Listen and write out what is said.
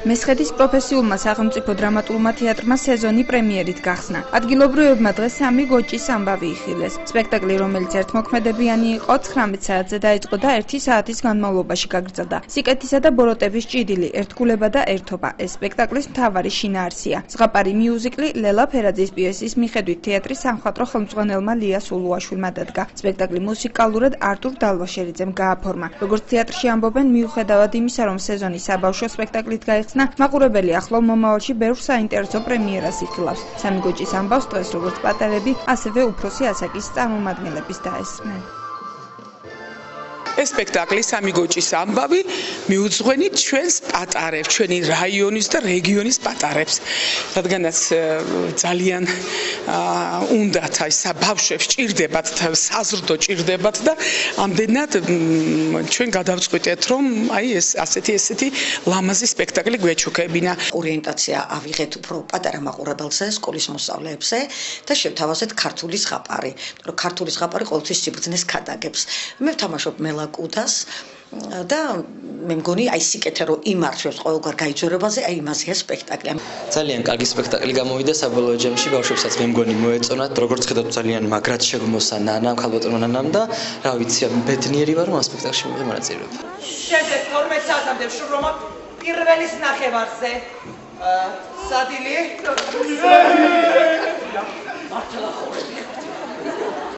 მესხეთის პროფესიულმა სახელმწიფო დრამატულმა თეატრმა სეზონი პრემიერით გახსნა. ადგილობრივებმა დღეს სამი გოჭის ამბავი იხილეს. სპექტაკლი, რომელიც ერთმოქმედებიანი იყო, 19 საათზე დაიწყო და 1 საათის განმავლობაში გაგრძელდა. სიკეთისა და ბოროტების ჭიდილი, ერთგულება და ერთობა ეს სპექტაკლის მთავარი შინაარსია. ზღაპარი მიუზიკლი ლელა ფერაძის პიესის მიხედვით თეატრის სამხატვრო ხელმძღვანელმა ლია სულუაშვილმა დადგა. სპექტაკლი მუსიკალურად არტურ დალვაშერიძემ გააფორმა. როგორც თეატრში ამბობენ, მიუხედავად იმისა, რომ სეზონი საბავშვო სპექტაკლით გაიხსნა, მაყურებელი ახლო მომავალში ბევრ საინტერესო პრემიერას იხილავს. სამი გოჭის ამბავს დღეს როგორც პატარები, ასევე უფროსი ასაკის წარმომადგენლების დაესმნენ. ეს სპექტაკლი სამი გოჭის ამბავი მიუძღვენით ჩვენს პატარებს, ჩვენი რაიონის და რეგიონის პატარებს. რადგანაც ძალიან უნდათ აი ბავშვებს ჭირდებათ, საზრდო ჭირდებათ და ამდენად ჩვენ გადავწყვიტეთ, რომ აი ეს ასეთი ლამაზი სპექტაკლი გვეჩუქებინა. ორიენტაცია ავიღეთ უფრო პატარა მაყურებელზე, სკოლის მოსწავლეებზე და შევთავაზეთ ქართული ზღაპარი. რომ ქართული ზღაპარი ყოველთვის სიბრძნეს ქადაგებს. მე ვთამაშობ მელაკუთას და მე მგონი აი სიკეთე რომ იმართვებს ყოველგვარ გაიძვერებაზე, აი იმაზეა სპექტაკლი. ძალიან კარგი სპექტაკლი გამოვიდა საბოლოო ჯამში, ბავშვებსაც მე მგონი მოეწონათ, როგორც ხედავთ ძალიან მაგრად შეგმოსა ნანამ, ხალბატონო ნანამ და რა ვიცი, ბედნიერი ვარ, რომ ამ სპექტაკლში მივიღე მონაწილეობა. შემდეგ 12 საათამდე ვშურობ პირველის ნახევარზე. სადილი მართლა ხორები.